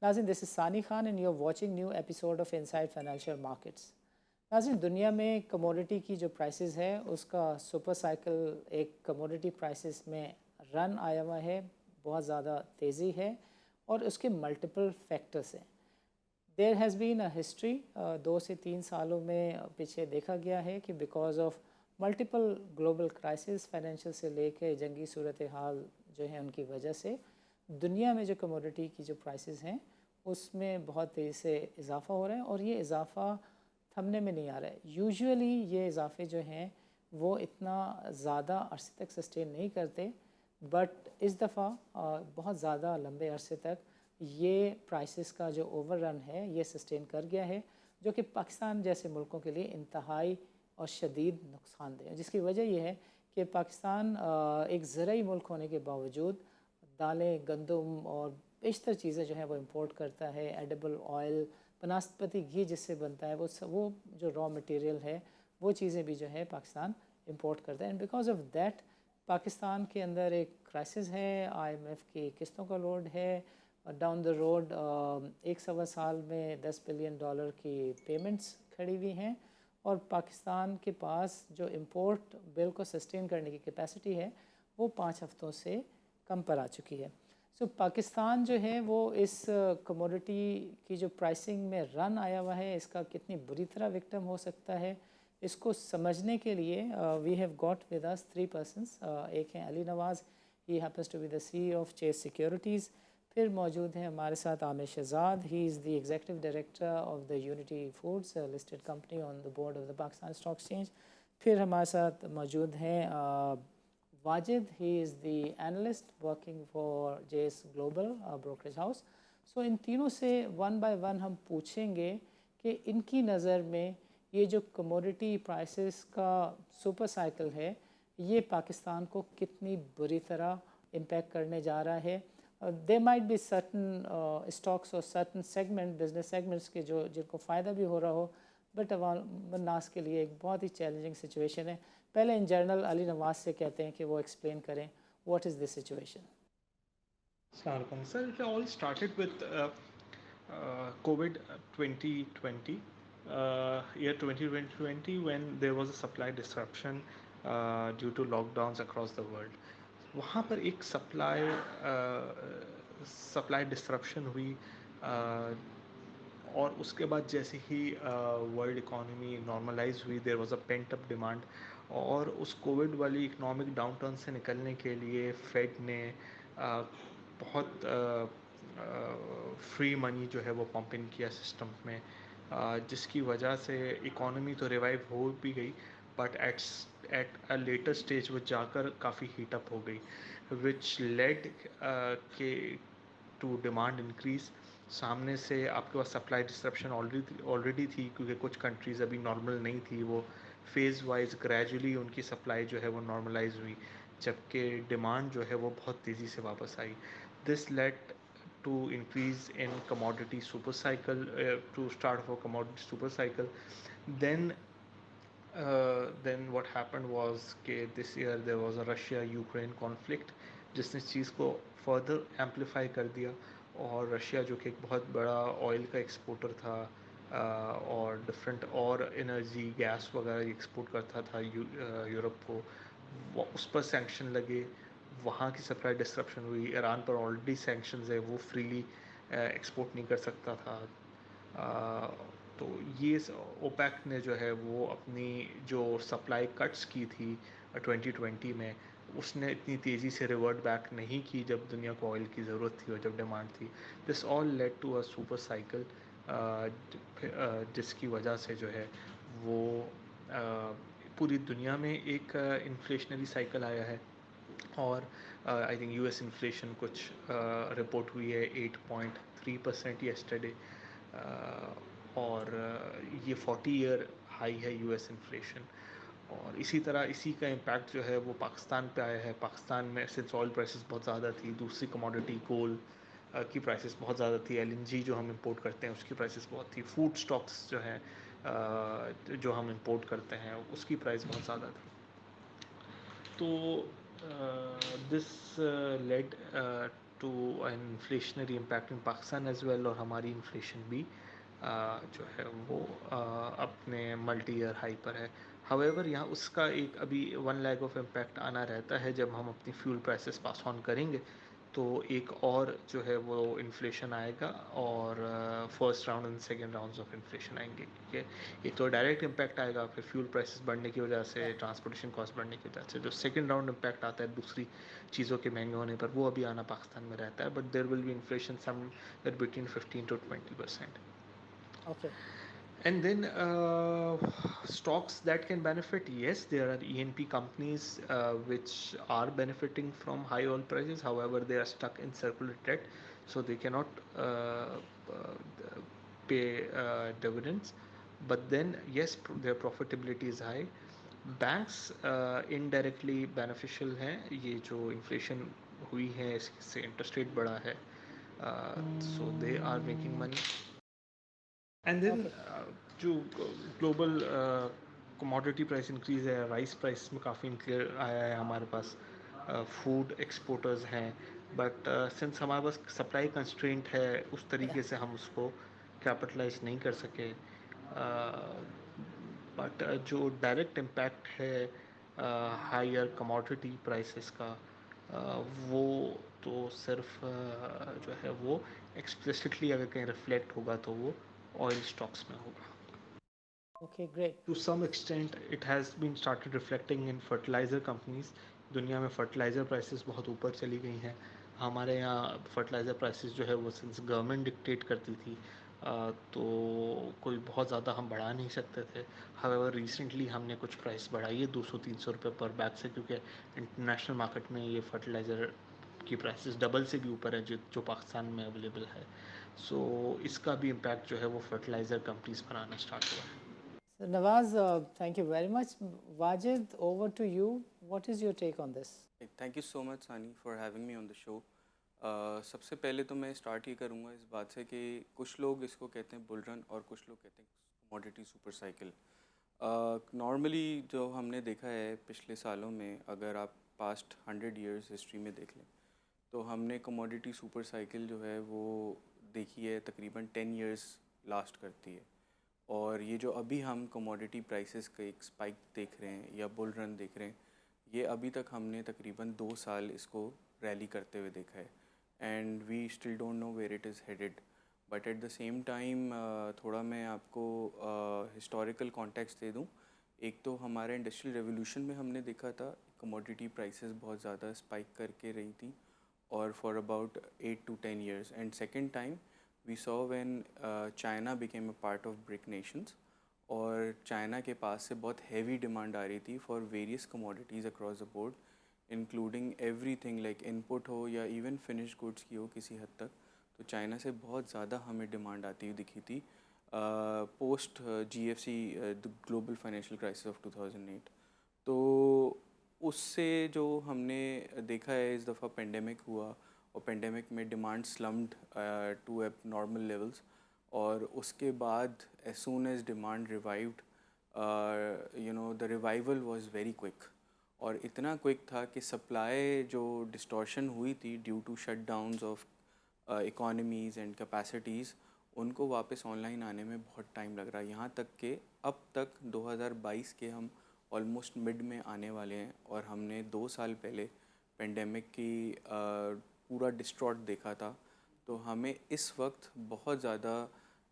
नाज़रीन, this is Sani Khan and you are watching new episode of inside financial markets. नाज़रीन, दुनिया में कमोडिटी की जो प्राइसेस है उसका सुपर साइकिल एक कमोडिटी प्राइसेस में रन आया हुआ है, बहुत ज़्यादा तेज़ी है और उसके मल्टीपल फैक्टर्स हैं। There has been a history 2 से 3 सालों में पीछे देखा गया है कि because of multiple global crisis, financial से लेकर जंगी सूरत हाल जो है उनकी वजह से दुनिया में जो कमोडिटी की जो प्राइसेस हैं उसमें बहुत तेज़ी से इजाफ़ा हो रहा है और ये इजाफ़ा थमने में नहीं आ रहा है। यूजुअली ये इजाफे जो हैं वो इतना ज़्यादा अरसे तक सस्टेन नहीं करते, बट इस दफ़ा बहुत ज़्यादा लंबे अरसे तक ये प्राइसेस का जो ओवररन है ये सस्टेन कर गया है, जो कि पाकिस्तान जैसे मुल्कों के लिए इंतहाई और शदीद नुकसानदेह है। जिसकी वजह यह है कि पाकिस्तान एक ज़रूरी मुल्क होने के बावजूद दालें, गंदम और बेशतर चीज़ें जो हैं वो इंपोर्ट करता है। एडिबल ऑयल, वनस्पति घी जिससे बनता है, वो जो रॉ मटेरियल है वो चीज़ें भी जो है पाकिस्तान इंपोर्ट करता है। And because of that Pakistan के अंदर एक क्राइसिस है, IMF की किस्तों का लोड है, डाउन द रोड 1 सवा साल में $10 बिलियन की पेमेंट्स खड़ी हुई हैं और पाकिस्तान के पास जो इम्पोर्ट बिल को सस्टेन करने की कैपेसिटी है वो 5 हफ्तों से कम पर आ चुकी है। सो पाकिस्तान जो है वो इस कमोडिटी की जो प्राइसिंग में रन आया हुआ है इसका कितनी बुरी तरह विक्टिम हो सकता है, इसको समझने के लिए we have got with us 3 persons. एक हैं Ali Nawaz, he happens to be the CEO of Chase Securities. फिर मौजूद हैं हमारे साथ Aamir Shahzad, he is the executive director of the Unity Foods listed company on the board of the Pakistan Stock Exchange. फिर हमारे साथ मौजूद हैं Wajid, he is the analyst working for JS Global brokerage house. So इन तीनों से वन बाय वन हम पूछेंगे कि इनकी नज़र में ये जो कमोडिटी प्राइसेस का सुपर साइकिल है ये पाकिस्तान को कितनी बुरी तरह इम्पैक्ट करने जा रहा है। They might be certain stocks और सर्टन सेगमेंट, बिजनेस सेगमेंट्स के जो जिनको फ़ायदा भी हो रहा हो, बट नास के लिए एक बहुत ही चैलेंजिंग सिचुएशन है। पहले इन जनरल अली नवाज से कहते हैं कि वो एक्सप्लेन करें what is this situation. Assalamualaikum. Sir, it all started with COVID 2020, year 2020, when there was a supply disruption due to lockdowns across the world. वहाँ पर एक सप्लाई डिस्ट्रप्शन हुई, और उसके बाद जैसे ही वर्ल्ड इकोनॉमी नॉर्मलाइज हुई, there was a pent up demand, और उस कोविड वाली इकोनॉमिक डाउनटर्न से निकलने के लिए फेड ने बहुत फ्री मनी जो है वो पंप इन किया सिस्टम में, जिसकी वजह से इकोनॉमी तो रिवाइव हो भी गई, but at a later stage वो जाकर काफ़ी हीटअप हो गई, विच लेड के टू डिमांड इंक्रीज। सामने से आपके पास सप्लाई डिस्ट्रप्शन ऑलरेडी थी, क्योंकि कुछ कंट्रीज़ अभी नॉर्मल नहीं थी, वो फेज़ वाइज ग्रेजुअली उनकी सप्लाई जो है वो नॉर्मलाइज हुई, जबकि डिमांड जो है वो बहुत तेज़ी से वापस आई। This let to increase in commodity super cycle, to start for commodity super cycle. Then what happened was कि this year there was a Russia Ukraine conflict, जिसने चीज़ को फर्दर एम्पलीफाई कर दिया, और रशिया जो कि एक बहुत बड़ा ऑयल का एक्सपोर्टर था, और डिफरेंट और एनर्जी गैस वगैरह एक्सपोर्ट करता था यूरोप को, उस पर सैंक्शन लगे, वहाँ की सप्लाई डिस्ट्रप्शन हुई। ईरान पर ऑलरेडी सैंक्शंस है, वो फ्रीली एक्सपोर्ट नहीं कर सकता था। तो ये ओपेक ने जो है वो अपनी जो सप्लाई कट्स की थी 2020 में, उसने इतनी तेज़ी से रिवर्ट बैक नहीं की जब दुनिया को ऑयल की ज़रूरत थी और जब डिमांड थी। This all led to a super cycle, जिसकी वजह से जो है वो पूरी दुनिया में एक इन्फ्लेशनरी साइकिल आया है। और आई थिंक यूएस इन्फ्लेशन कुछ रिपोर्ट हुई है 8.3% येस्टरडे, और ये 40 ईयर हाई है यूएस इन्फ्लेशन। और इसी तरह इसी का इम्पैक्ट जो है वो पाकिस्तान पे आया है। पाकिस्तान में सिंस ऑयल प्राइसेस बहुत ज़्यादा थी, दूसरी कमोडिटी कोल की प्राइसेस बहुत ज़्यादा थी, एलएनजी जो हम इंपोर्ट करते हैं उसकी प्राइसेस बहुत थी, फूड स्टॉक्स जो हैं जो हम इंपोर्ट करते हैं उसकी प्राइस बहुत ज़्यादा थी। तो this led to inflationary impact in Pakistan as well, और हमारी इन्फ्लेशन भी जो है वो अपने मल्टी ईयर हाई पर है. हावेवर यहाँ उसका एक अभी वन लैग ऑफ इम्पैक्ट आना रहता है जब हम अपनी फ्यूल प्राइसेस पास ऑन करेंगे, तो एक और जो है वो इन्फ्लेशन आएगा, और first round and second rounds of inflation आएंगे, क्योंकि एक तो डायरेक्ट इम्पैक्ट आएगा फिर फ्यूल प्राइसेस बढ़ने की वजह से, ट्रांसपोर्टेशन कॉस्ट बढ़ने की वजह से. जो सेकेंड राउंड इम्पैक्ट आता है दूसरी चीज़ों के महंगे होने पर, वो अभी आना पाकिस्तान में रहता है, but there will be inflation some between 15 to 20%. Okay. And then stocks that can benefit, yes, there are E&P companies which are benefiting from high oil prices. However, they are stuck in circular debt, so they cannot pay dividends. But then, yes, their profitability is high. Banks indirectly beneficial हैं, ये जो inflation हुई है इससे interest rate बढ़ा है, so they are making money. And then Okay. जो global commodity price increase है, राइस प्राइस में काफ़ी इंक्रीज आया है हमारे पास. फूड एक्सपोर्टर्स हैं, बट सिंस हमारे पास सप्लाई कंस्ट्रेंट है उस तरीके से हम उसको कैपिटलाइज नहीं कर सके. बट जो डायरेक्ट इम्पैक्ट है हायर कमोडिटी प्राइसेस का, वो तो सिर्फ जो है वो एक्सप्लिसिटली अगर कहीं रिफ्लेक्ट होगा तो वो oil stocks में होगा. Okay, great. To some extent it has been started reflecting in fertilizer companies. दुनिया में फर्टिलाइज़र प्राइसेस बहुत ऊपर चली गई हैं. हमारे यहाँ फर्टिलाइज़र प्राइसेस जो है वो सिंस गवर्नमेंट डिक्टेट करती थी, तो कोई बहुत ज़्यादा हम बढ़ा नहीं सकते थे. हावेवर रिसेंटली हमने कुछ प्राइस बढ़ाई है 200-300 रुपये पर बैग से, क्योंकि इंटरनेशनल मार्केट में ये फर्टिलाइज़र की प्राइसेस डबल से भी ऊपर है जो पाकिस्तान में अवेलेबल है. सो इसका भी इम्पैक्ट जो है वो फर्टिलाइज़र कंपनीज पर आना स्टार्ट हुआ है. So Nawaz, thank you very much. Wajid, over to you. What is your take on this? Thank you so much Sani for having me on the show. सबसे पहले तो मैं स्टार्ट ही करूँगा इस बात से कि कुछ लोग इसको कहते हैं बुल रन और कुछ लोग कहते हैं कमोडिटी सुपर साइकिल. नॉर्मली जो हमने देखा है पिछले सालों में, अगर आप पास्ट 100 ईयर्स हिस्ट्री में देख लें, तो हमने कमोडिटी सुपर साइकिल जो है वो देखी है तकरीबन 10 ईयर्स लास्ट करती है. और ये जो अभी हम कमोडिटी प्राइसेस का एक स्पाइक देख रहे हैं या बुल रन देख रहे हैं, ये अभी तक हमने तकरीबन 2 साल इसको रैली करते हुए देखा है. And we still don't know where it is headed. But at the same time थोड़ा मैं आपको हिस्टोरिकल कॉन्टेक्स्ट दे दूँ. एक तो हमारे इंडस्ट्रियल रेवोल्यूशन में हमने देखा था कमोडिटी प्राइसेस बहुत ज़्यादा स्पाइक करके रही थी, और for about 8 to 10 years. And second time we saw when China became a part of BRIC nations, और चाइना के पास से बहुत हैवी डिमांड आ रही थी for various commodities across the board, including everything like input हो या इवन फिनिश गुड्स की हो किसी हद तक. तो चाइना से बहुत ज़्यादा हमें डिमांड आती हुई दिखी थी post GFC, the global financial crisis of 2008. तो उससे जो हमने देखा है इस दफ़ा पेंडेमिक हुआ, और पेंडेमिक में demand slumped to abnormal levels, और उसके बाद as soon as demand revived, the revival was very quick. और इतना क्विक था कि सप्लाई जो डिस्टॉर्शन हुई थी due to shutdowns of economies and capacities, उनको वापस ऑनलाइन आने में बहुत टाइम लग रहा है. यहाँ तक कि अब तक 2022 के हम ऑलमोस्ट मिड में आने वाले हैं, और हमने 2 साल पहले पेंडेमिक की पूरा डिस्ट्रॉट देखा था. तो हमें इस वक्त बहुत ज़्यादा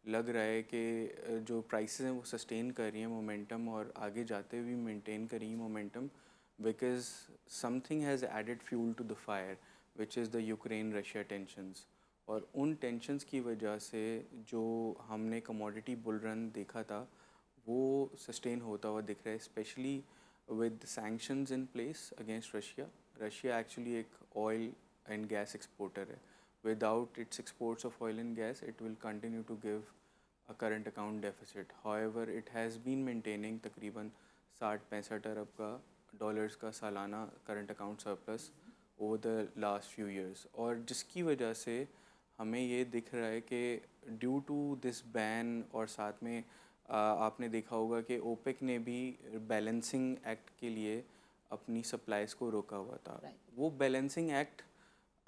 लग रहा है कि जो प्राइसेस हैं वो सस्टेन कर रही हैं मोमेंटम, और आगे जाते हुए मेंटेन कर रही हैं momentum, because something has added fuel to the fire which is the Ukraine Russia tensions. और उन टेंशंस की वजह से जो हमने कमोडिटी बुल रन देखा था वो सस्टेन होता हुआ दिख रहा है, specially with sanctions in place against Russia. Russia actually एक ऑयल and gas exporter है. Without its exports of oil and gas, it will continue to give a current account deficit. However, it has been maintaining तकरीबन 60-65 अरब का dollars का सालाना current account surplus over the last few years. और जिसकी वजह से हमें ये दिख रहा है कि ड्यू टू दिस बैन, और साथ में आपने देखा होगा कि ओपेक ने भी बैलेंसिंग एक्ट के लिए अपनी सप्लाईज़ को रोका हुआ था. Right. वो बैलेंसिंग एक्ट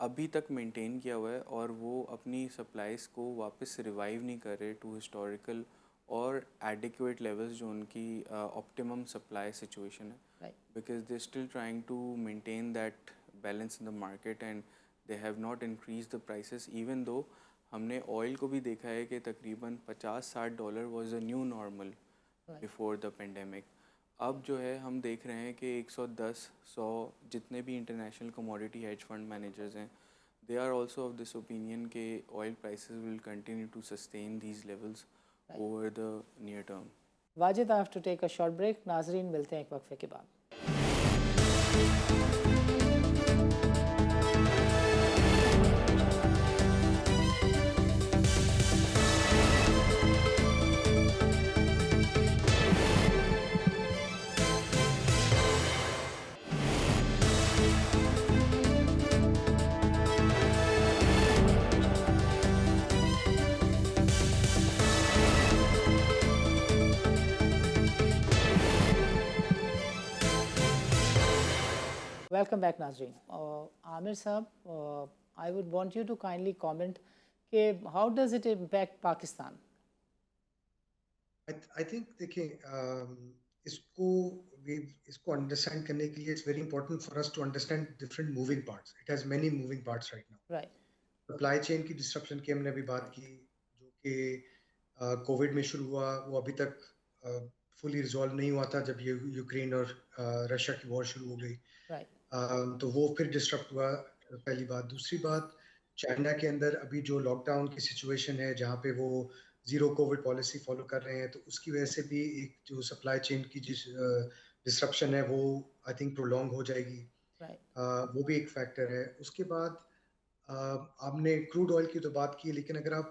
अभी तक मेंटेन किया हुआ है और वो अपनी सप्लाईज़ को वापस रिवाइव नहीं कर रहे टू हिस्टोरिकल और एडिक्वेट लेवल्स जो उनकी ऑप्टिमम सप्लाई सिचुएशन है, right because they're still trying to maintain that balance in the market and they have not increased the prices even though हमने ऑयल को भी देखा है कि तकरीबन 50-60 dollar was a new normal right before the pandemic. अब जो है हम देख रहे हैं कि 110-100 जितने भी international commodity hedge fund managers हैं, they are also of this opinion के oil prices will continue to sustain these levels right over the near term. Wajid, I have to take a short break. नाजरीन, मिलते हैं एक वक्फे के बाद। Welcome back नाजरीन। आमिर साहब, I would want you to kindly comment कि how does it impact Pakistan? I think देखिए, इसको इसको अंडरस्टैंड करने के लिए it's very important for us to understand different moving parts. It has many moving parts right now. Right supply chain की disruption की हमने अभी बात की, जो कि कोविड में शुरू हुआ, वो अभी तक फुली रिजॉल्व नहीं हुआ था जब ये यूक्रेन और रशिया की वॉर शुरू हो गई। राइट तो वो फिर डिस्टर्ब हुआ, पहली बात। दूसरी बात, चाइना के अंदर अभी जो लॉकडाउन की सिचुएशन है, जहाँ पे वो जीरो कोविड पॉलिसी फॉलो कर रहे हैं, तो उसकी वजह से भी एक जो सप्लाई चेन की जिस डिस्ट्रप्शन है वो आई थिंक प्रोलॉन्ग हो जाएगी। राइट वो भी एक फैक्टर है। उसके बाद आपने क्रूड ऑयल की तो बात की, लेकिन अगर आप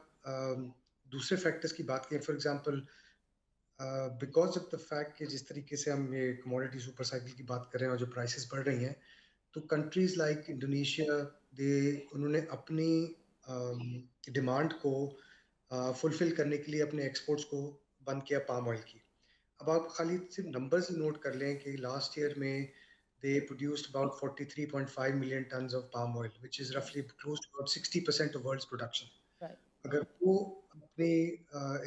दूसरे फैक्टर्स की बात करें, for example because of the fact कि जिस तरीके से हम ये कमोडिटी सुपर साइकिल की बात कर रहे हैं और जो प्राइसेस बढ़ रही हैं, तो कंट्रीज लाइक इंडोनेशिया, दे उन्होंने अपनी डिमांड को फुलफिल करने के लिए अपने एक्सपोर्ट्स को बंद किया पाम ऑयल की। अब आप खाली सिर्फ नंबर्स ही नोट कर लें कि लास्ट ईयर में they produced about 43.5 million tons of palm oil, which is roughly close to about 60% of world's production. Right अगर वो अपने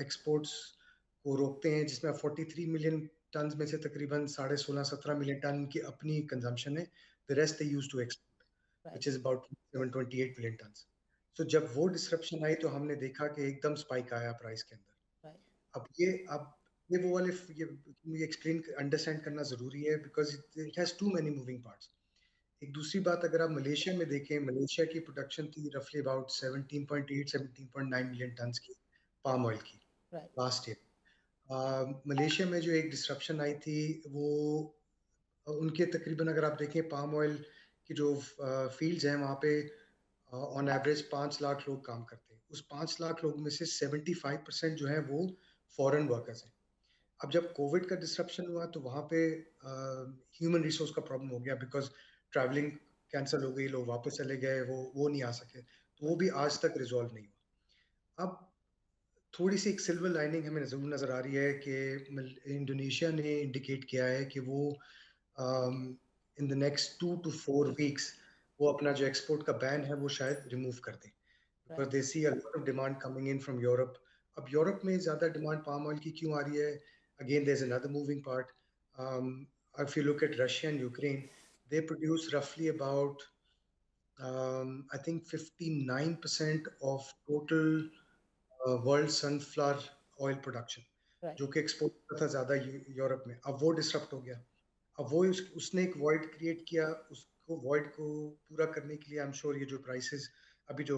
एक्सपोर्ट्स को रोकते हैं, जिसमें 43 मिलियन टन में से तकरीबन 16.5-17 मिलियन टन की अपनी कंजम्पशन है, the rest they use to export, right which is about 728 million ton. So जब वो डिस्ट्रप्शन आई तो हमने देखा कि एकदम स्पाइक आया प्राइस के अंदर। राइट अब ये वो वाले ये एक्सप्लेन अंडरस्टैंड करना जरूरी है, because it has too many moving parts. एक दूसरी बात, अगर आप मलेशिया में देखें, मलेशिया की प्रोडक्शन थी रफली अबाउट 17.8-17.9 मिलियन टन की पाम ऑयल की राइट लास्ट ईयर। मलेशिया में जो एक डिस्ट्रप्शन आई थी, वो उनके तकरीबन अगर आप देखें पाम ऑयल की जो फील्ड्स हैं, वहाँ पे ऑन एवरेज 5 लाख लोग काम करते हैं। उस 5 लाख लोग में से 75% जो है वो फॉरेन वर्कर्स हैं। अब जब कोविड का डिस्ट्रप्शन हुआ तो वहाँ पे ह्यूमन रिसोर्स का प्रॉब्लम हो गया, बिकॉज ट्रैवलिंग कैंसिल हो गई, लोग वापस चले गए, वो नहीं आ सके, तो वो भी आज तक रिजॉल्व नहीं हुआ। अब थोड़ी सी एक सिल्वर लाइनिंग हमें जरूर नजर आ रही है कि इंडोनेशिया ने इंडिकेट किया है कि वो इन द नेक्स्ट 2 to 4 weeks वो अपना जो एक्सपोर्ट का बैन है वो शायद रिमूव कर दें, because they see a lot of demand coming in from Europe. अब यूरोप में ज़्यादा डिमांड पाम ऑयल की क्यों आ रही है? Again there is another moving part. If you look at Russia and Ukraine, they produce रफली about I think 59% of total world sunflower oil production, right जो कि एक्सपोर्ट होता था ज़्यादा यूरोप में। अब वो डिसरप्ट हो गया। अब वो उसने एक वॉइड क्रिएट किया। उसको वॉइड को पूरा करने के लिए आई एम श्योर ये जो प्राइसेस अभी जो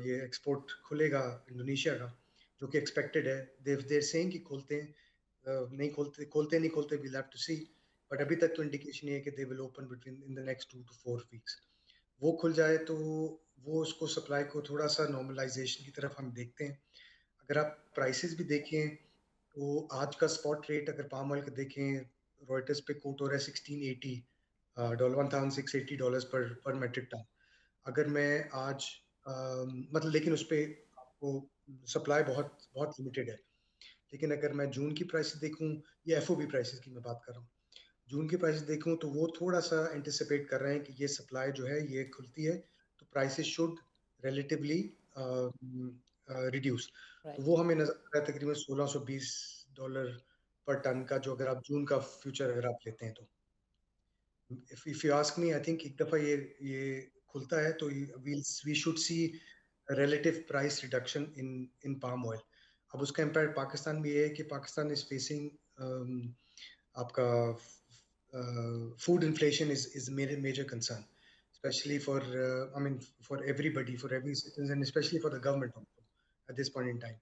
ये एक्सपोर्ट खुलेगा इंडोनेशिया का, जो कि एक्सपेक्टेड है, देर सेइंग कि खोलते हैं, नहीं खोलते, नहीं खोलते, we'll have to see. But अभी तक तो इंडिकेशन ये है कि they will open between in the next 2 to 4 weeks। वो खुल जाए तो वो उसको सप्लाई को थोड़ा सा नॉर्मलाइजेशन की तरफ हम देखते हैं। अगर आप प्राइसेस भी देखें तो आज का स्पॉट रेट अगर पाम ऑयल का देखें, रॉयटर्स पे कोट हो रहा है $1680 $1680 पर मेट्रिक टन। अगर मैं आज मतलब, लेकिन उस पे आपको सप्लाई बहुत बहुत लिमिटेड है। लेकिन अगर मैं जून की प्राइसेस देखूं, ये एफओबी प्राइसेस की मैं बात कर रहा हूँ, जून की प्राइसेस देखूं तो वो थोड़ा सा एंटिसिपेट कर रहे हैं कि ये सप्लाई जो है ये खुलती है तो prices should relatively reduce. तो राइट वो हमें नजर आ रहा है तकरीबन $1620 पर टन का, जो अगर आप जून का फ्यूचर अगर आप लेते हैं तो if you ask me, I think एक दफा ये खुलता है तो we should see a relative price reduction in palm oil. अब उसका इम्पैक्ट पाकिस्तान में ये है कि पाकिस्तान is facing आपका food inflation is major concern, especially for I mean for everybody, for every citizen, and especially for the government also at this point in time.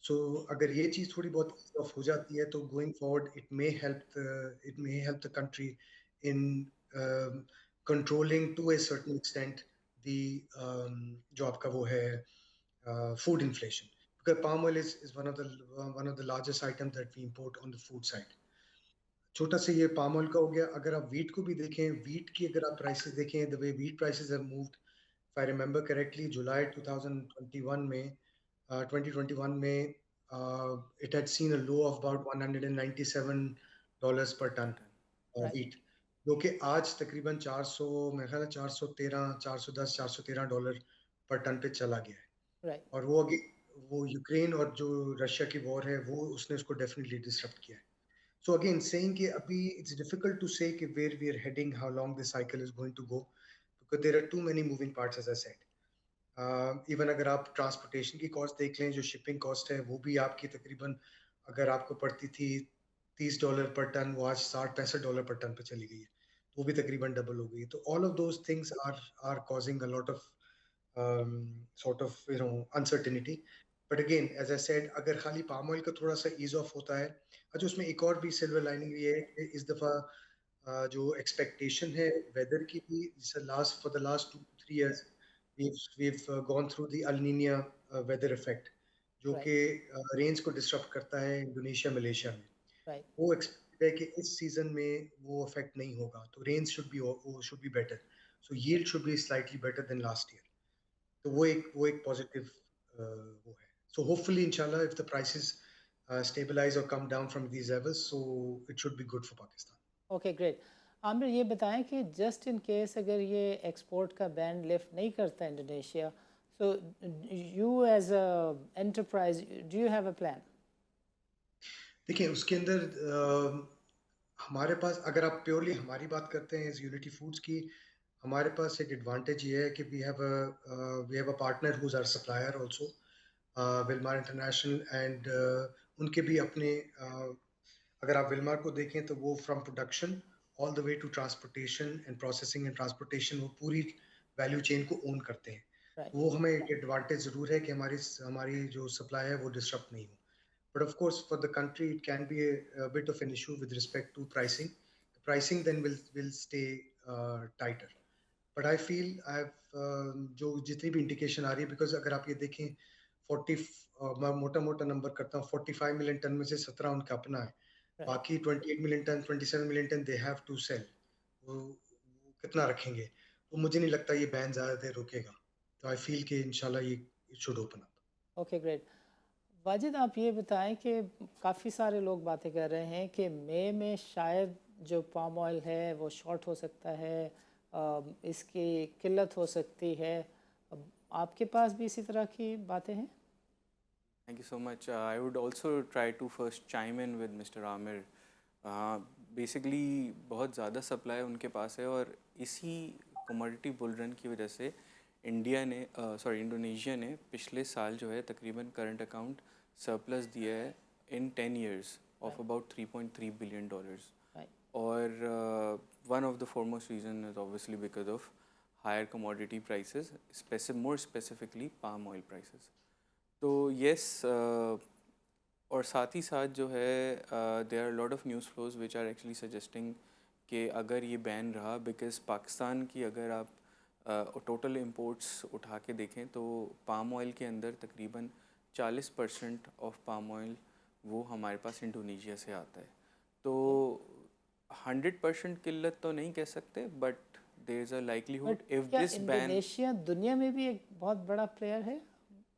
So अगर ये चीज़ थोड़ी बहुत ऑफ हो जाती है तो going forward it may help the country in controlling to a certain extent the जो आपका वो है food inflation, because palm oil is one of the largest items that we import on the food side. छोटा सा ये palm oil का हो गया. अगर आप wheat को भी देखें, wheat की अगर आप prices देखें, the way wheat prices have moved, if I remember correctly, July 2021 में 2021 में it had seen a low of about $197 per ton right wheat, जो कि आज तकरीबन 400, मेरे ख्याल है 413, 410, $413 पर टन पे चला गया है. राइट और वो यूक्रेन और जो रशिया की वॉर है वो उसने उसको डेफिनेटली डिसरप्ट किया है. So again, saying कि अभी it's difficult to say कि where we are heading, how long this cycle is going to go, because there are too many moving parts, as I said. Even अगर आप transportation की cost देख लें, जो shipping cost है वो भी आपकी तकरीबन अगर आपको पड़ती थी $30 पर टन, वो आज $60-65 पर टन पे चली गई है, वो भी तकरीबन डबल हो गई. तो all of those things are causing a lot of sort of uncertainty. But again, as I said, अगर खाली palm oil का थोड़ा सा ease off होता है. अच्छा, उसमें एक और भी सिल्वर लाइनिंग ये है कि इस दफा जो एक्सपेक्टेशन है वेदर की भी, for the last 2-3 years we've gone through the El Nino weather effect, जो राइट कि रेंज को डिस्टर्ब करता है इंडोनेशिया मलेशिया में. राइट वो एक्सपेक्ट है कि इस सीजन में वो इफेक्ट नहीं होगा, तो range should be better, so yield should be slightly better than last year. तो वो एक पॉजिटिव वो है. सो होपफुली इंशाल्लाह if the prices stabilize or come down from these levels, so it should be good for Pakistan. Okay great. Aamir ये बताएं कि just in case अगर ये एक्सपोर्ट का बैन लिफ्ट नहीं करता Indonesia, so you as a enterprise do you have a plan? देखिए उसके अंदर हमारे पास, अगर आप प्योरली हमारी बात करते हैं इस यूनिटी फूड्स की, हमारे पास एक एडवांटेज ये है कि we have a partner who is our supplier also, Wilmar international, and उनके भी अपने अगर आप विलमार को देखें तो वो from production all the way to transportation and processing and transportation, वो पूरी वैल्यू चेन को ओन करते हैं. राइट वो हमें एक एडवांटेज ज़रूर है कि हमारी जो सप्लाई है वो डिस्टर्ब नहीं हो. But of course, for the country, it can be a bit of an issue with respect to pricing. The pricing then will stay tighter. But I feel जो जितनी भी इंडिकेशन आ रही है, बिकॉज अगर आप ये देखें 40 मैं मोटा मोटा नंबर करता हूँ, 45 मिलियन टन में से 17 उनका अपना है, राइट बाकी 28 million ton 27 million ton they have to sell. वो कितना रखेंगे, तो मुझे नहीं लगता ये बैन ज़्यादा देर रुकेगा. तो आई फील कि इंशाल्लाह ये it should open up. Okay great. Wajid आप ये बताएं कि काफ़ी सारे लोग बातें कर रहे हैं कि मई में शायद जो पाम ऑयल है वो शॉर्ट हो सकता है, इसकी किल्लत हो सकती है. आपके पास भी इसी तरह की बातें हैं? Thank you so much. I would also try to first chime in with Mr. Amir. Basically बहुत ज़्यादा सप्लाई उनके पास है और इसी कमोडिटी बुल रन की वजह से इंडोनेशिया ने पिछले साल जो है तकरीबन करंट अकाउंट सरप्लस दिया है इन 10 years ऑफ अबाउट $3.3 billion. और one of the foremost reason is obviously because of higher commodity prices, more specifically palm oil prices. तो yes, और साथ ही साथ जो है there are lot of news flows which are actually suggesting कि अगर ये बैन रहा, बिकॉज पाकिस्तान की अगर आप टोटल इंपोर्ट्स उठा के देखें तो पाम ऑयल के अंदर तकरीबन 40% ऑफ पाम ऑयल वो हमारे पास इंडोनेशिया से आता है. तो 100% किल्लत तो नहीं कह सकते, but there is a likelihood if this ban. Indonesia दुनिया में भी एक बहुत बड़ा प्लेयर है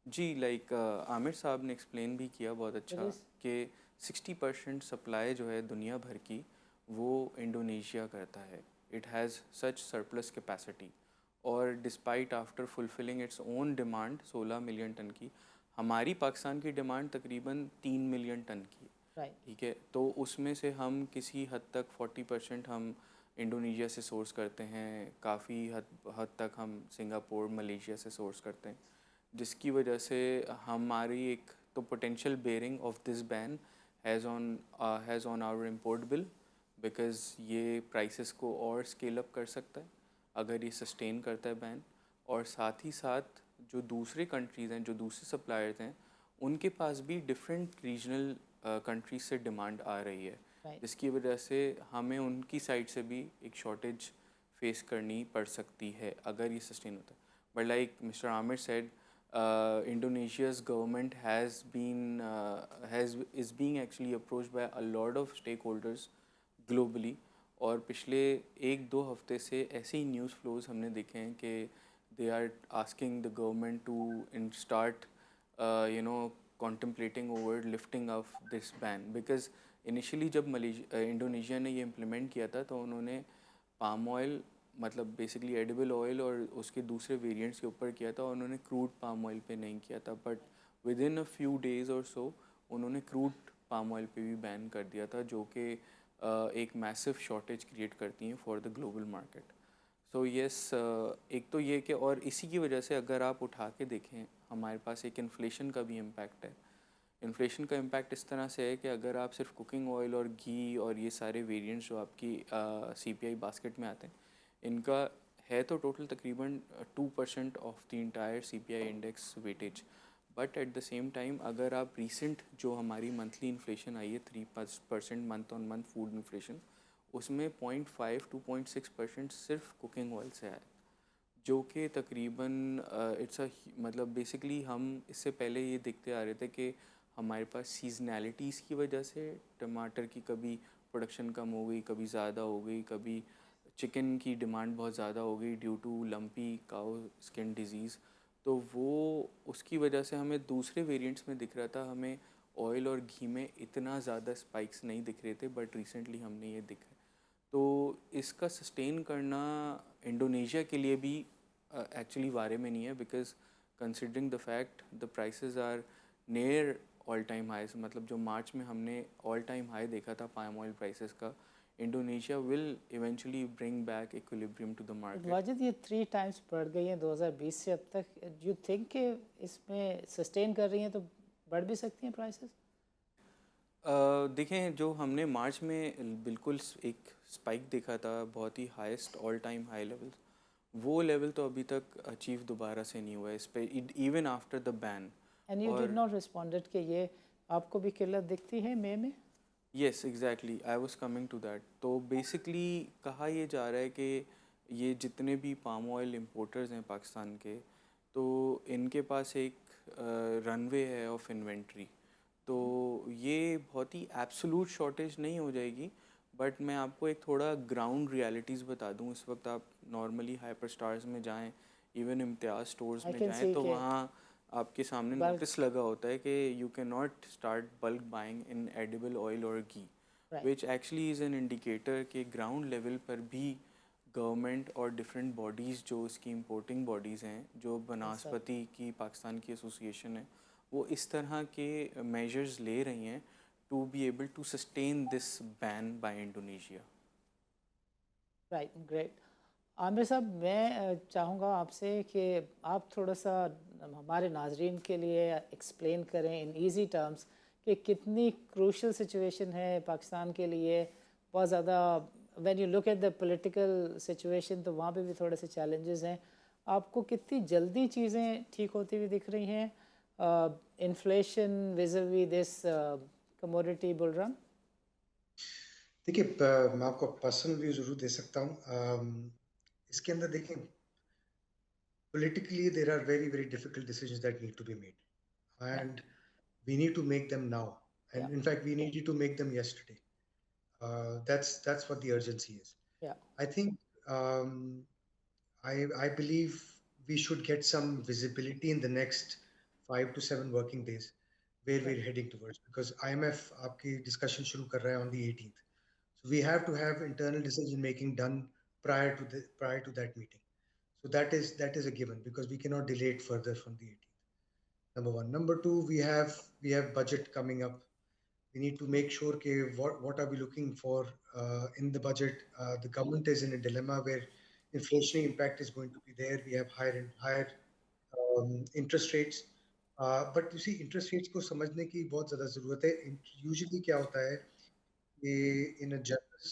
जी, लाइक आमिर साहब ने एक्सप्लेन भी किया बहुत अच्छा कि 60% सप्लाई जो है दुनिया भर की वो इंडोनेशिया करता है. It has such surplus capacity. और despite after fulfilling its own demand 16 million ton की, हमारी पाकिस्तान की डिमांड तकरीबन 3 मिलियन टन की है। राइट। ठीक है, तो उसमें से हम किसी हद तक 40% हम इंडोनेशिया से सोर्स करते हैं, काफ़ी हद तक हम सिंगापुर मलेशिया से सोर्स करते हैं, जिसकी वजह से हमारी एक तो potential bearing of this ban has on our import bill, because ये प्राइसेस को और स्केल अप कर सकता है अगर ये सस्टेन करता है बैन। और साथ ही साथ जो दूसरे कंट्रीज़ हैं, जो दूसरे सप्लायर्स हैं, उनके पास भी डिफरेंट रीजनल कंट्रीज से डिमांड आ रही है, राइट। जिसकी वजह से हमें उनकी साइड से भी एक शॉर्टेज फेस करनी पड़ सकती है अगर ये सस्टेन होता है। But like mister Aamir said, Indonesia's government is being actually approached by a lot of stakeholders globally, और पिछले 1-2 हफ्ते से ऐसे ही न्यूज़ फ्लोज हमने देखे हैं कि they are asking the government to start you know contemplating over lifting of this ban, because initially जब इंडोनेशिया ने ये इम्प्लीमेंट किया था तो उन्होंने पाम ऑयल, मतलब बेसिकली एडिबल ऑयल और उसके दूसरे वेरिएंट्स के ऊपर किया था, और उन्होंने क्रूड पाम ऑयल पे नहीं किया था। But with in a few days और सो उन्होंने क्रूड पाम ऑयल पे भी बैन कर दिया था, जो कि एक मैसिव शॉर्टेज क्रिएट करती हैं for the global market. So yes, एक तो ये कि और इसी की वजह से अगर आप उठा के देखें, हमारे पास एक इन्फ्लेशन का भी इम्पैक्ट है। इन्फ्लेशन का इम्पैक्ट इस तरह से है कि अगर आप सिर्फ कुकिंग ऑयल और घी और ये सारे वेरिएंट्स जो आपकी CPI बास्केट में आते हैं, इनका है तो टोटल तकरीबन 2% of the entire CPI index weightage. But at the same time अगर आप रिसेंट जो हमारी मंथली इन्फ्लेशन आई है 3% month on month food inflation, उसमें 0.5 to 0.6% सिर्फ कुकिंग ऑयल से आया, जो कि तकरीबन इट्स अ मतलब बेसिकली हम इससे पहले ये देखते आ रहे थे कि हमारे पास सीजनैलिटीज़ की वजह से टमाटर की कभी प्रोडक्शन कम हो गई, कभी ज़्यादा हो गई, कभी चिकन की डिमांड बहुत ज़्यादा हो गई due to lumpy cow skin disease. तो वो उसकी वजह से हमें दूसरे वेरिएंट्स में दिख रहा था, हमें ऑयल और घी में इतना ज़्यादा स्पाइक्स नहीं दिख रहे थे, बट रिसेंटली हमने ये दिखा। तो इसका सस्टेन करना इंडोनेशिया के लिए भी एक्चुअली बारे में नहीं है, because considering the fact the prices are near all time highs, मतलब जो मार्च में हमने ऑल टाइम हाई देखा था पाम ऑयल प्राइसेस का, Indonesia will eventually bring back equilibrium to the but market. Wajid, ये 3 टाइम्स बढ़ गई हैं 2020 से अब तक। यू थिंक कि इसमें सस्टेन कर रही हैं तो बढ़ भी सकती हैं प्राइसेस? देखें, जो हमने मार्च में बिल्कुल एक स्पाइक देखा था, बहुत ही highest all time high level, वो लेवल तो अभी तक अचीव दोबारा से नहीं हुआ है इस पे, even after the ban. And you did और नॉट रिस्पॉन्डेड कि ये आपको भी किल्लत दिखती है मई में? Yes, exactly, I was coming to that. तो बेसिकली कहा ये जा रहा है कि ये जितने भी पाम ऑयल इंपोर्टर्स हैं पाकिस्तान के, तो इनके पास एक रनवे है ऑफ इन्वेंट्री। तो ये बहुत ही एब्सोलूट शॉर्टेज नहीं हो जाएगी, बट मैं आपको एक थोड़ा ग्राउंड रियलिटीज़ बता दूं। इस वक्त आप नॉर्मली हाइपर स्टार्स में जाएं, इवन इम्तियाज़ स्टोर्स आई में कैन जाएं, सी तो के वहाँ आपके सामने बल्क। नोटिस लगा होता है कि you can not start bulk buying in edible oil और घी, right. Which actually is an indicator के ग्राउंड लेवल पर भी गवर्नमेंट और डिफरेंट बॉडीज़ जो इसकी इम्पोर्टिंग बॉडीज़ हैं, जो सर, बनास्पति की पाकिस्तान की एसोसिएशन है, वो इस तरह के मेजर्स ले रही हैं to be able to sustain this ban by Indonesia. Right, great. Aamir Sahab, मैं चाहूँगा आपसे कि आप थोड़ा सा हमारे नाजरीन के लिए एक्सप्लेन करें इन इजी टर्म्स कि कितनी क्रूशल सिचुएशन है पाकिस्तान के लिए। बहुत ज़्यादा when you look at the political situation, तो वहाँ पे भी थोड़े से चैलेंजेस हैं। आपको कितनी जल्दी चीज़ें ठीक होती हुई दिख रही हैं inflation विज़ this commodity bull run? देखिए, मैं आपको पर्सनल व्यू ज़रूर दे सकता हूँ। इसके अंदर देखें, politically there are very, very difficult decisions that need to be made, या and we need to make them now. या And in fact, we needed to make them yesterday. That's what the urgency is. या I think um, I believe we should get some visibility in the next 5 to 7 working days where right. we're heading towards, because IMF आपकी discussion शुरू कर रहा है on the 18th. So we have to have internal decision making done prior to that meeting. So that is a given because we cannot delay it further from the 18th. Number one. Number two, we have budget coming up. We need to make sure कि what are we looking for in the budget. The government is in a dilemma where inflationary impact is going to be there. We have higher interest rates. But you see interest rates को समझने की बहुत ज़्यादा ज़रूरत है. Usually क्या होता है कि in a general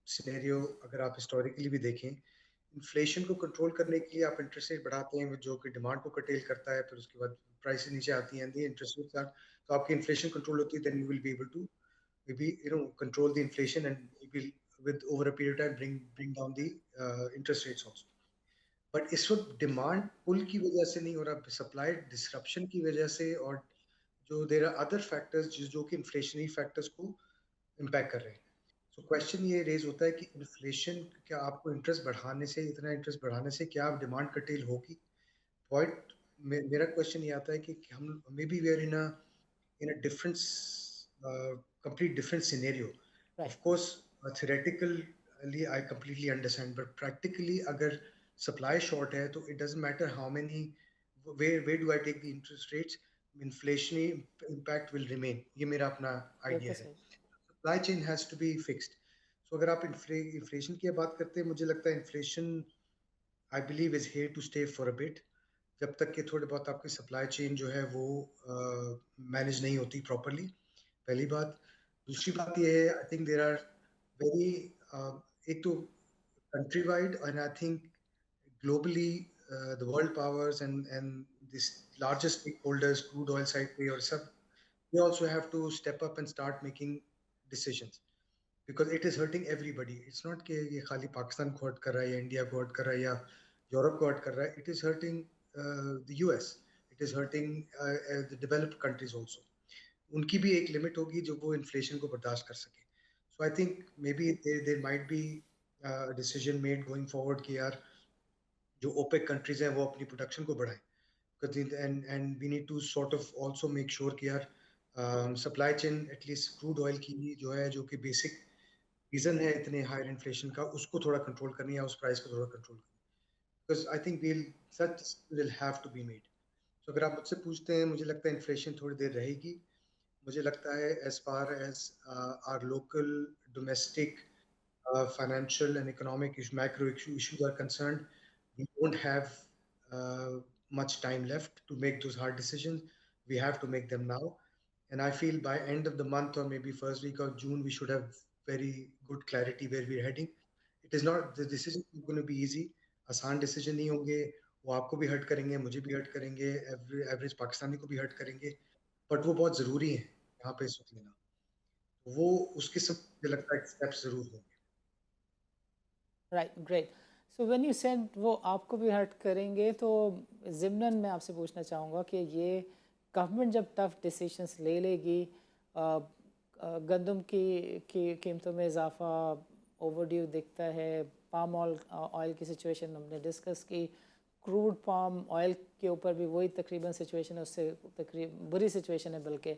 scenario अगर आप historically भी देखें इन्फ्लेशन को कंट्रोल करने के लिए आप इंटरेस्ट रेट बढ़ाते हैं जो कि डिमांड को कटेल करता है फिर उसके बाद प्राइसेस नीचे आती हैं इंटरेस्ट रेट तो आपकी इन्फ्लेशन कंट्रोल होती है then you will be able to maybe control the inflation and maybe with over a period of time bring down the interest rates also. But इस वक्त डिमांड पुल की वजह से नहीं हो रहा सप्लाई डिसरप्शन की वजह से और जो देर आर अदर फैक्टर्स जो कि इन्फ्लेशनरी फैक्टर्स को इम्पैक्ट कर रहे हैं. सो क्वेश्चन ये रेज होता है कि इन्फ्लेशन क्या आपको इंटरेस्ट बढ़ाने से इतना इंटरेस्ट बढ़ाने से क्या डिमांड कटेल होगी. पॉइंट मेरा क्वेश्चन ये आता है कि हम maybe we are in a different complete different scenario. Right. Of course theoretically I completely understand but practically अगर supply short है तो it doesn't matter how many where do I take the interest rates inflationary impact will remain. ये मेरा अपना idea है. Supply chain has to be fixed. So अगर आप inflation की बात करते हैं मुझे लगता है inflation I believe is here to stay for a bit. जब तक कि थोड़े बहुत आपकी सप्लाई चेन जो है वो मैनेज नहीं होती प्रॉपरली. पहली बात. दूसरी बात ये है I think there are very एक तो country wide and I think globally the world powers and this largest stakeholders crude oil side पे और सब they also have to step up and start making decisions because it is hurting everybody. It's not कि ये खाली पाकिस्तान को hurt कर रहा है या इंडिया को हर्ट कर रहा है या यूरोप को हर्ट कर रहा है. It is hurting the US. It is hurting the developed countries also. उनकी भी एक लिमिट होगी जो वो इन्फ्लेशन को बर्दाश्त कर सके. So I think maybe there might be decision made going forward कि यार जो ओपेक कंट्रीज हैं वो अपनी प्रोडक्शन को बढ़ाएं and we need to sort of also make sure कि यार supply chain at least crude oil की जो है जो कि बेसिक रीजन है इतने हायर इन्फ्लेशन का उसको थोड़ा कंट्रोल करनी है उस प्राइस को थोड़ा कंट्रोल करनी है because I think such will have to be made. So अगर आप मुझसे पूछते हैं मुझे लगता है इन्फ्लेशन थोड़ी देर रहेगी. मुझे लगता है as far as our local domestic financial and economic macro issues are concerned, we don't have much time left to make those hard decisions. We have to make them now. And I feel by end of the month or maybe first week of June, we should have very good clarity where we're heading. It is not, the decision is going to be easy. आसान decision नहीं होंगे. वो आपको भी hurt करेंगे मुझे भी hurt करेंगे एवरेज पाकिस्तानी को भी हर्ट करेंगे बट वो बहुत ज़रूरी है यहाँ पे इस वक्त लेना. वो उसके सब मुझे लगता है स्टेप्स जरूर होंगे. Right great. So when you said वो आपको भी हर्ट करेंगे तो ज़िमनन मैं आपसे पूछना चाहूँगा कि ये गवर्नमेंट जब टफ डिसीजंस ले लेगी गंदम की कीमतों में इजाफा ओवरड्यू दिखता है. पाम ऑयल की सिचुएशन हमने डिस्कस की. क्रूड पाम ऑयल के ऊपर भी वही तकरीबन सिचुएशन है उससे तकरीबन बुरी सिचुएशन है बल्कि.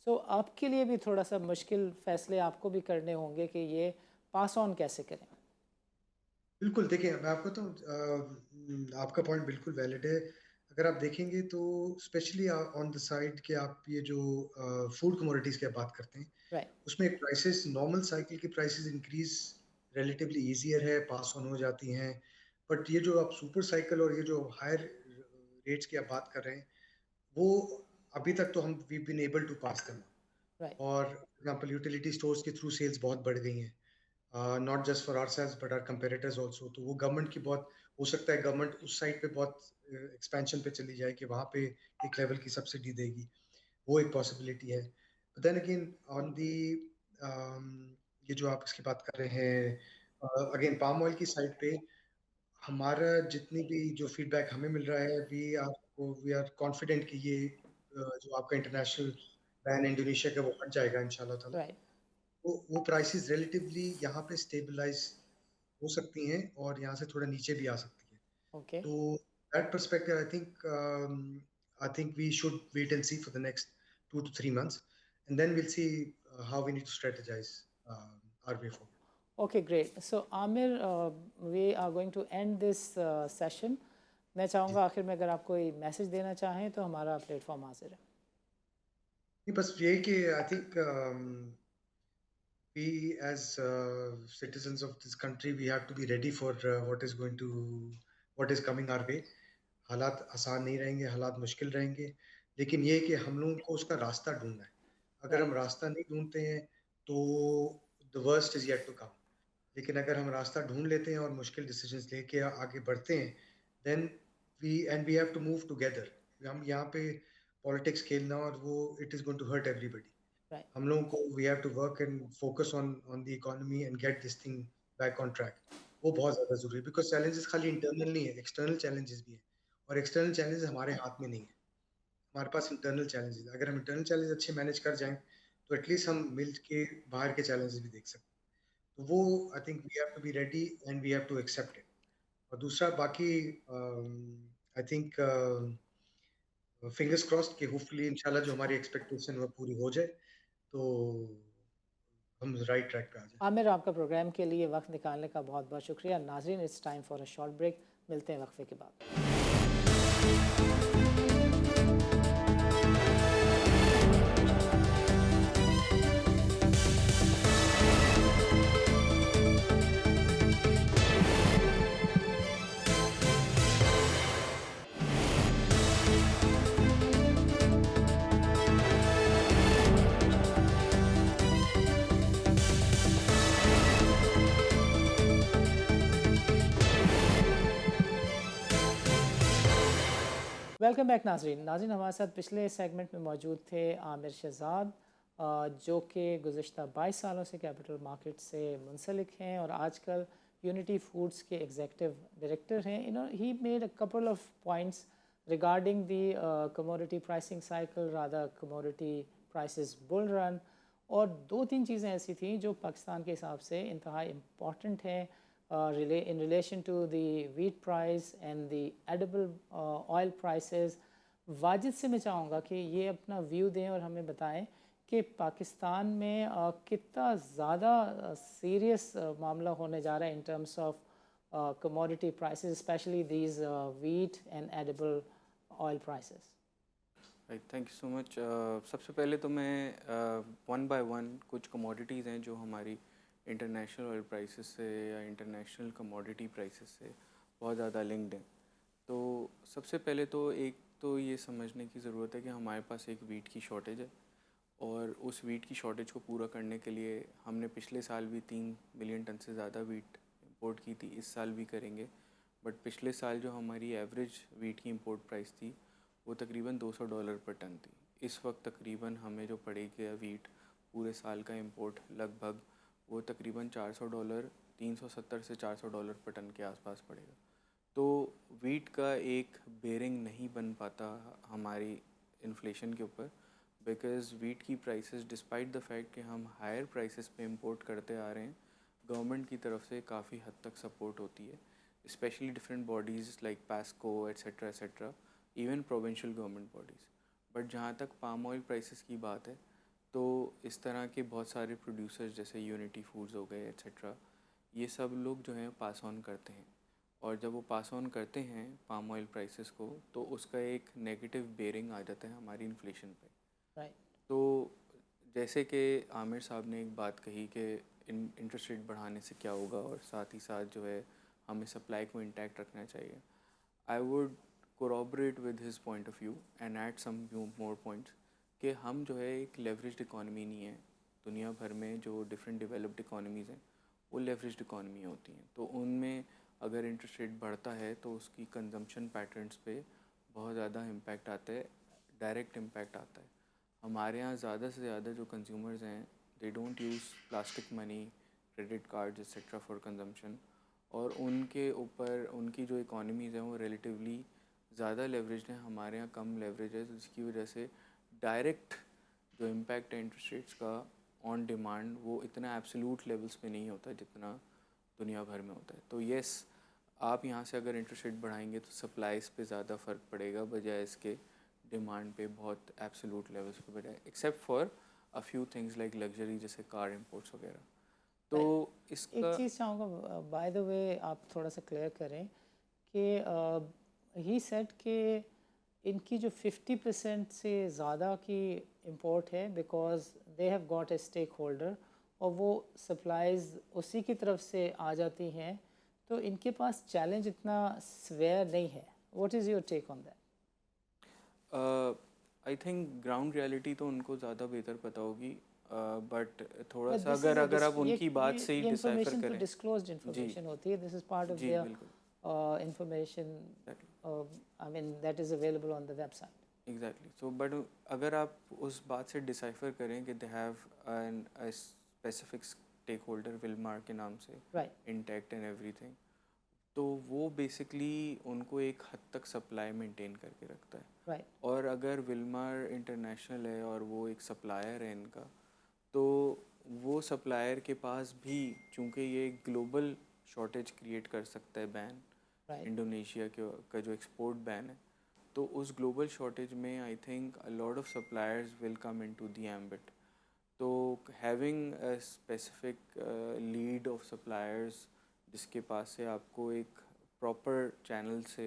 सो आपके लिए भी थोड़ा सा मुश्किल फैसले आपको भी करने होंगे कि ये पास ऑन कैसे करें. बिल्कुल देखिए मैं आपको तो आपका पॉइंट बिल्कुल वैलिड है. अगर आप देखेंगे तो स्पेशली ऑन द साइड कि आप ये जो फूड कमोडिटीज़ की बात करते हैं right. उसमें प्राइसेस नॉर्मल साइकिल की प्राइसेस इंक्रीज रिलेटिवली ईजियर है पास ऑन हो जाती हैं. बट ये जो आप सुपर साइकिल और ये जो हायर रेट्स की आप बात कर रहे हैं वो अभी तक तो हम we been able to pass them. और एग्जांपल यूटिलिटी स्टोर्स के थ्रू सेल्स बहुत बढ़ गई हैं not just for ourselves but our competitors also. तो वो गवर्नमेंट की बहुत हो सकता है गवर्नमेंट उस साइड पे बहुत एक्सपेंशन पे चली जाए कि वहाँ पे एक लेवल की सब्सिडी देगी. वो एक पॉसिबिलिटी है. देन अगेन ऑन दी ये जो आप इसकी बात कर रहे हैं अगेन पाम ऑयल की साइड पे हमारा जितनी भी जो फीडबैक हमें मिल रहा है वी आर कॉन्फिडेंट कि ये जो आपका इंटरनेशनल बैन इंडोनेशिया का वो हट जाएगा इंशाल्लाह ताला. वो प्राइसेस रिलेटिवली यहाँ पे स्टेबलाइज हो सकती हैं और यहाँ से थोड़ा नीचे भी आ सकती है. Okay. तो that perspective I think we should wait and see for the next 2 to 3 months and then we'll see how we need to strategize our way forward. Okay, great. So Amir, we are going to end this session. मैं जी चाहूँगा आखिर में अगर आप कोई message देना चाहें तो हमारा प्लेटफॉर्म हाजिर है. नहीं, बस यही कि I think we as citizens of this country we have to be ready for what is coming our way. हालात आसान नहीं रहेंगे, हालात मुश्किल रहेंगे, लेकिन ये है कि हम लोगों को उसका रास्ता ढूंढना है. अगर Right. हम रास्ता नहीं ढूंढते हैं तो the worst is yet to come. लेकिन अगर हम रास्ता ढूंढ लेते हैं और मुश्किल डिसीजंस लेके आगे बढ़ते हैं, then we have to move together. हम यहाँ पे पॉलिटिक्स खेलना और वो it is going to hurt everybody. Right. हम लोगों को we have to work and focus on the economy and get this thing back on track. वो बहुत ज़्यादा ज़रूरी है, बिकॉज चैलेंजेस खाली इंटरनल नहीं है, एक्सटर्नल चैलेंजेस भी हैं. और एक्सटर्नल चैलेंजेस हमारे हाथ में नहीं है, हमारे पास इंटरनल चैलेंजेस. अगर हम इंटरनल चैलेंज अच्छे मैनेज कर जाएं तो एटलीस्ट हम मिल के बाहर के चैलेंजेस भी देख सकते हैं. तो वो I think we have to be ready and we have to accept it. और दूसरा बाकी आई थिंक फिंगर्स क्रॉस्ड कि होपफुली इंशाल्लाह जो हमारी एक्सपेक्टेशन वो पूरी हो जाए, तो हम राइट ट्रैक पे आ जाए. आमिर, आपका प्रोग्राम के लिए वक्त निकालने का बहुत बहुत शुक्रिया. नाजरीन, it's time for a short break. मिलते हैं वक्फे के बाद. वेलकम बैक नाजरीन. नाजरीन, हमारे साथ पिछले सेगमेंट में मौजूद थे आमिर शहजाद, जो कि गुज़श्ता 22 सालों से कैपिटल मार्केट से मुंसलिक हैं और आजकल यूनिटी फूड्स के एग्जीक्यूटिव डायरेक्टर हैं. He made a couple of points regarding the commodity pricing cycle, rather commodity prices bull run, और दो तीन चीज़ें ऐसी थी जो पाकिस्तान के हिसाब से इंतहा इम्पॉर्टेंट हैं in relation to the wheat price and the edible oil prices. Wajid से मैं चाहूँगा कि ये अपना व्यू दें और हमें बताएं कि पाकिस्तान में कितना ज़्यादा सीरियस मामला होने जा रहा है in terms of commodity prices, especially these wheat and edible oil prices. Right, thank you so much. सबसे पहले तो मैं वन बाय वन कुछ कमोडिटीज़ हैं जो हमारी इंटरनेशनल ऑयल प्राइसेस से या इंटरनेशनल कमोडिटी प्राइसेस से बहुत ज़्यादा लिंक्ड हैं. तो सबसे पहले तो एक तो ये समझने की ज़रूरत है कि हमारे पास एक वीट की शॉर्टेज है और उस वीट की शॉर्टेज को पूरा करने के लिए हमने पिछले साल भी 3 मिलियन टन से ज़्यादा वीट इंपोर्ट की थी, इस साल भी करेंगे. बट पिछले साल जो हमारी एवरेज वीट की इंपोर्ट प्राइस थी वो तकरीबन $200 पर टन थी. इस वक्त तकरीबन हमें जो पड़ेगी वीट पूरे साल का इंपोर्ट लगभग वो तकरीबन $400, 370 से $400 पर टन के आसपास पड़ेगा. तो वीट का एक बेरिंग नहीं बन पाता हमारी इन्फ्लेशन के ऊपर, बिकॉज़ वीट की प्राइसेस डिस्पाइट द फैक्ट कि हम हायर प्राइसेस पे इंपोर्ट करते आ रहे हैं, गवर्नमेंट की तरफ से काफ़ी हद तक सपोर्ट होती है, specially different bodies like PASSCO etcetera etcetera, even provincial government bodies. But जहाँ तक पाम ऑयल प्राइसेस की बात है तो इस तरह के बहुत सारे प्रोड्यूसर्स जैसे यूनिटी फूड्स हो गए एट्सेट्रा, ये सब लोग जो हैं पास ऑन करते हैं. और जब वो पास ऑन करते हैं पाम ऑयल प्राइसेस को तो उसका एक नेगेटिव बेरिंग आ जाता है हमारी इन्फ्लेशन पे. Right. तो जैसे कि आमिर साहब ने एक बात कही कि इंटरेस्ट रेट बढ़ाने से क्या होगा और साथ ही साथ जो है हमें सप्लाई को इंटैक्ट रखना चाहिए. I would corroborate with his point of view and add some more points कि हम जो है एक लेवरेज्ड इकॉनमी नहीं है. दुनिया भर में जो डिफरेंट डेवलप्ड इकॉनमीज़ हैं वो लेवरेज्ड इकॉनमी होती हैं. तो उनमें अगर इंटरेस्ट रेट बढ़ता है तो उसकी कंजम्पशन पैटर्न्स पे बहुत ज़्यादा इम्पैक्ट आता है, डायरेक्ट इम्पैक्ट आता है. हमारे यहाँ ज़्यादा से ज़्यादा जो कंज्यूमर्स हैं they don't use plastic money, credit cards etcetera for consumption, और उनके ऊपर उनकी जो इकॉनमीज़ हैं वो रिलेटिवली ज़्यादा लेवरेज हैं, हमारे यहाँ कम लेवरेज है, जिसकी वजह से डायरेक्ट जो इम्पैक्ट है इंटरेस्ट रेट्स का ऑन डिमांड वो इतना एब्सोल्यूट लेवल्स पे नहीं होता जितना दुनिया भर में होता है. तो येस, आप यहाँ से अगर इंटरेस्ट रेट बढ़ाएंगे तो सप्लाईज़ पे ज़्यादा फ़र्क पड़ेगा बजाय इसके डिमांड पे बहुत एब्सोल्यूट लेवल्स पे बढ़ाए, except for a few things like luxury जैसे कार इंपोर्ट्स वगैरह. तो एक इसका चीज़ चाहूँगा, बाय द वे आप थोड़ा सा क्लियर करें कि ही सेड कि इनकी जो 50% से ज़्यादा की इंपोर्ट है because they have got a stakeholder, और वो सप्लाईज उसी की तरफ से आ जाती हैं, तो इनके पास चैलेंज इतना स्वेयर नहीं है. What is your take on that? I think ground reality तो उनको ज़्यादा बेहतर पता होगी, बट थोड़ा बट सा दिस इज़ अगर आप उनकी बात से ही ये डिसाइफर इंफॉर्मेशन तो करें। डिस्क्लोज्ड जी इंफॉर्मेशन होती है. दिस इज़ पार्ट ऑफ जी बिल्कुल, their information, I mean that is available on the website. Exactly. So but अगर आप उस बात से डिसाइफर करें कि they have an specific stakeholder Wilmar के नाम से, राइट. इंटैक्ट एंड एवरीथिंग, तो वो बेसिकली उनको एक हद तक सप्लाई मेंटेन करके रखता है. राइट. और अगर विलमार इंटरनेशनल है और वो एक सप्लायर है इनका, तो वो सप्लायर के पास भी, चूँकि ये ग्लोबल शॉर्टेज क्रिएट कर सकता है बैन, राइट. इंडोनेशिया के का जो एक्सपोर्ट बैन है, तो उस ग्लोबल शॉर्टेज में I think a lot of suppliers will come into the ambit. तो having a specific lead of suppliers जिसके पास से आपको एक प्रॉपर चैनल से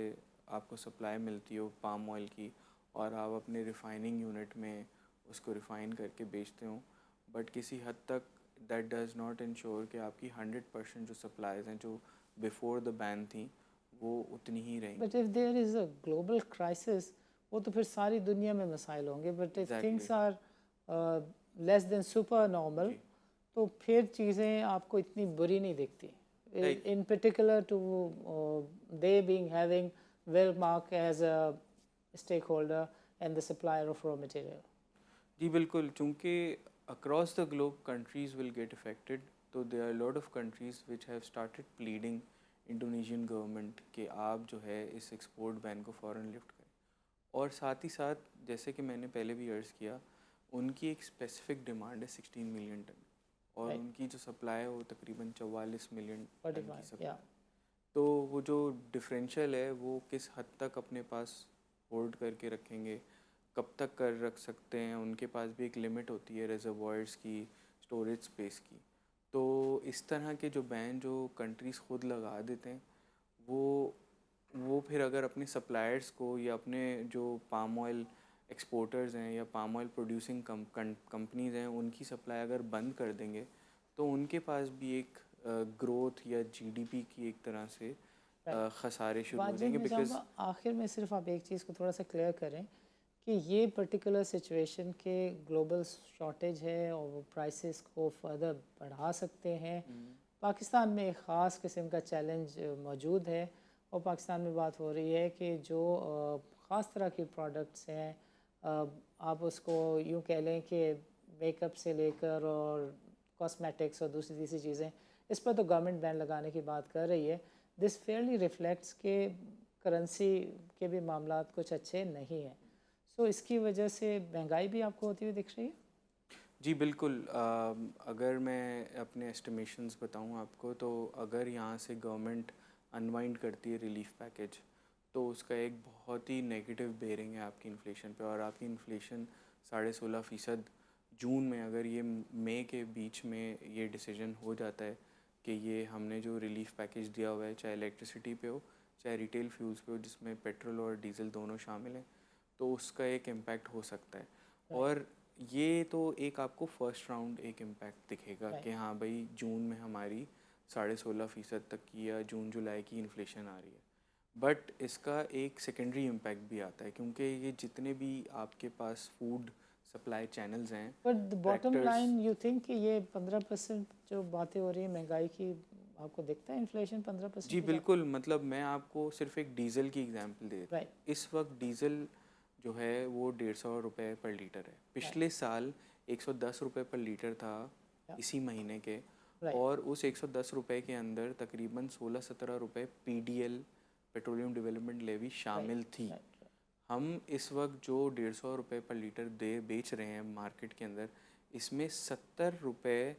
आपको सप्लाई मिलती हो पाम ऑयल की, और आप अपने रिफाइनिंग यूनिट में उसको रिफ़ाइन करके बेचते हो, बट किसी हद तक दैट डज़ नॉट इंश्योर कि आपकी 100% जो सप्लाईज हैं जो बिफोर द बैन थी वो उतनी ही रहेंगी. But if there is a global crisis, वो तो फिर सारी दुनिया में मसाइल होंगे. But if things exactly. Are less than super normal, जी. तो फिर चीज़ें आपको इतनी बुरी नहीं दिखती. Like in particular to they being having Wellmark as a stakeholder and the supplier of raw material. जी बिल्कुल, चूँकि across the globe countries will get affected, तो there are lot of countries which have started pleading Indonesian government कि आप जो है इस export ban को फ़ौरन लिफ्ट करें. और साथ ही साथ जैसे कि मैंने पहले भी अर्ज़ किया, उनकी एक स्पेसिफिक डिमांड है 16 मिलियन टन, और Right. उनकी जो सप्लाई है वो तकरीबन 44 मिलियन टन की 45, सप्लाई. yeah. तो वो जो डिफरेंशियल है वो किस हद तक अपने पास होल्ड करके रखेंगे, कब तक कर रख सकते हैं, उनके पास भी एक लिमिट होती है रिजर्वॉयर्स की, स्टोरेज स्पेस की. तो इस तरह के जो बैन जो कंट्रीज़ खुद लगा देते हैं, वो फिर अगर अपने सप्लायर्स को या अपने जो पाम ऑयल एक्सपोर्टर्स हैं या पाम ऑयल प्रोड्यूसिंग कंपनीज़ हैं उनकी सप्लाई अगर बंद कर देंगे, तो उनके पास भी एक ग्रोथ या जीडीपी की एक तरह से Right. खसारे शुरू हो वाजिब, जाएंगे. मैं बिकॉज चाहूँगा आखिर में सिर्फ आप एक चीज़ को थोड़ा सा क्लियर करें कि ये पर्टिकुलर सिचुएशन के ग्लोबल शॉर्टेज है और वो प्राइसेस को फर्दर बढ़ा सकते हैं. पाकिस्तान में एक ख़ास किस्म का चैलेंज मौजूद है, और पाकिस्तान में बात हो रही है कि जो ख़ास तरह की प्रोडक्ट्स हैं, आप उसको यूँ कह लें कि मेकअप से लेकर और कॉस्मेटिक्स और दूसरी तीसरी चीज़ें, इस पर तो गवर्नमेंट बैन लगाने की बात कर रही है. दिस फेयरली रिफ्लेक्ट्स के करेंसी के भी मामलात कुछ अच्छे नहीं हैं. सो इसकी वजह से महंगाई भी आपको होती हुई दिख रही है. जी बिल्कुल. अगर मैं अपने एस्टिमेशंस बताऊं आपको, तो अगर यहाँ से गवर्नमेंट अनवाइंड करती है रिलीफ पैकेज, तो उसका एक बहुत ही नेगेटिव बेरिंग है आपकी इन्फ्लेशन पे. और आपकी इन्फ्लेशन 16.5% जून में, अगर ये मई के बीच में ये डिसीजन हो जाता है कि ये हमने जो रिलीफ पैकेज दिया हुआ है, चाहे इलेक्ट्रिसिटी पे हो चाहे रिटेल फ्यूल्स पे हो, जिसमें पेट्रोल और डीजल दोनों शामिल हैं, तो उसका एक इम्पैक्ट हो सकता है. और ये तो एक आपको फर्स्ट राउंड एक इम्पैक्ट दिखेगा कि हाँ भाई जून में हमारी 16.5% तक की या जून जुलाई की इन्फ्लेशन आ रही है. बट इसका एक सेकेंडरी इम्पैक्ट भी आता है, क्योंकि ये जितने भी आपके पास फूड सप्लाई चैनल्स हैं, but the bottom tractors. Line you think कि ये 15% जो बातें हो रही है महंगाई की, आपको दिखता है इन्फ्लेशन 15% जी बिल्कुल. मतलब मैं आपको सिर्फ एक डीज़ल की एग्जांपल दे देता हूँ. राइट. इस वक्त डीज़ल जो है वो 150 रुपये पर लीटर है. पिछले साल 110 रुपये पर लीटर था इसी महीने के, और उस 110 रुपये के अंदर तकरीबन 16-17 रुपये पीडीएल, पेट्रोलियम डेवलपमेंट लेवी शामिल थी. हम इस वक्त जो 150 रुपये पर लीटर बेच रहे हैं मार्केट के अंदर, इसमें 70 रुपये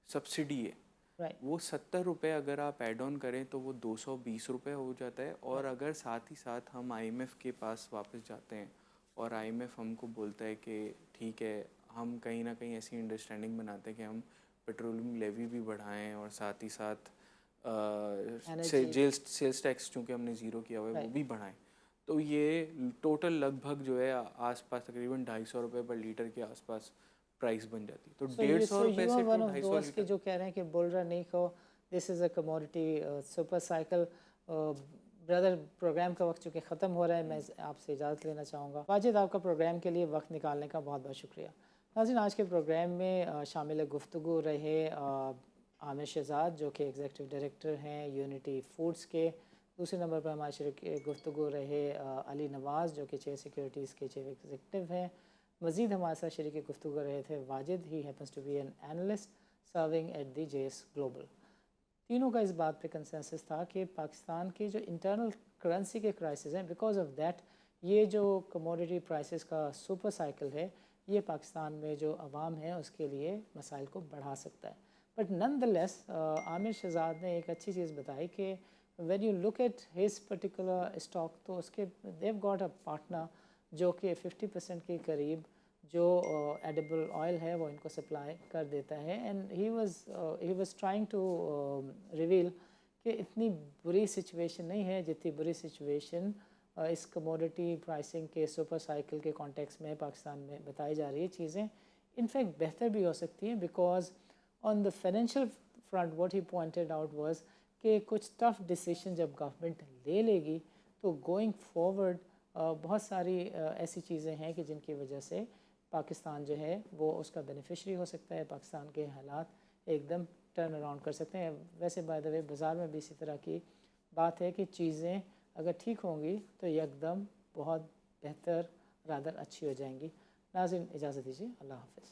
सब्सिडी है. वो 70 रुपये अगर आप ऐड ऑन करें तो वो 220 रुपये हो जाता है. और अगर साथ ही साथ हम आईएमएफ के पास वापस जाते हैं और आईएमएफ हमको बोलता है कि ठीक है, हम कहीं ना कहीं ऐसी अंडरस्टैंडिंग बनाते हैं कि हम पेट्रोलियम लेवी भी बढ़ाएं और साथ ही साथ Energy, सेल्स टैक्स चूँकि हमने ज़ीरो किया हुआ है वो right. भी बढ़ाएं। तो ये टोटल लगभग जो है आसपास तकरीबन 250 रुपये पर लीटर के आसपास प्राइस बन जाती है। तो So you 150 रुपये are से one टू of 250 those कि लीटर। जो कह रहे हैं कि बुल रन नहीं कहो, this is a commodity super cycle. Brother, programme का वक्त चूँकि ख़त्म हो रहा है, मैं आपसे इजाज़त लेना चाहूँगा। वाजिद, आपका प्रोग्राम के लिए वक्त निकालने का बहुत बहुत शुक्रिया। नाज़रीन, आज के प्रोग्राम में शामिल गुफ्तगू रहे आमिर शहजाद जो कि एग्जीक्यूटिव डायरेक्टर हैं यूनिटी फूड्स के। दूसरे नंबर पर हमारे शरीक गुफ्तगू रहे अली नवाज़ जो कि चेयर सिक्योरिटीज़ के चीफ एग्जीक्यूटिव हैं। मज़ीद हमारे साथ शरीक गुफ्तगू रहे थे Wajid, he happens to be an analyst serving at the JS Global. तीनों का इस बात पे कंसेंसस था कि पाकिस्तान की जो इंटरनल करेंसी के क्राइसिस हैं, बिकॉज ऑफ दैट ये जो कमोडिटी प्राइसेस का सुपर साइकिल है, ये पाकिस्तान में जो अवाम है उसके लिए मसाइल को बढ़ा सकता है। But nonetheless Aamir Shahzad ने एक अच्छी चीज़ बताई कि when you look at his particular stock, तो उसके देव गॉट अ पार्टनर जो कि 50% के करीब जो एडिबल ऑयल है वो इनको सप्लाई कर देता है। And he was trying to reveal कि इतनी बुरी सिचुएशन नहीं है जितनी बुरी सिचुएशन इस कमोडिटी प्राइसिंग के सुपर साइकिल के कॉन्टेक्स्ट में पाकिस्तान में बताई जा रही है। चीज़ें इनफैक्ट बेहतर भी हो सकती हैं, because on the financial front what he pointed out was कि कुछ टफ डिसीजन जब गवर्नमेंट ले लेगी तो गोइंग फॉरवर्ड बहुत सारी ऐसी चीज़ें हैं कि जिनकी वजह से पाकिस्तान जो है वो उसका बेनिफिशरी हो सकता है, पाकिस्तान के हालात एकदम टर्न अराउंड कर सकते हैं। वैसे बाय द वे बाज़ार में भी इसी तरह की बात है कि चीज़ें अगर ठीक होंगी तो एकदम बहुत बेहतर रादर अच्छी हो जाएंगी। नाज़रीन, इजाज़त दीजिए, अल्लाह हाफ़िज़।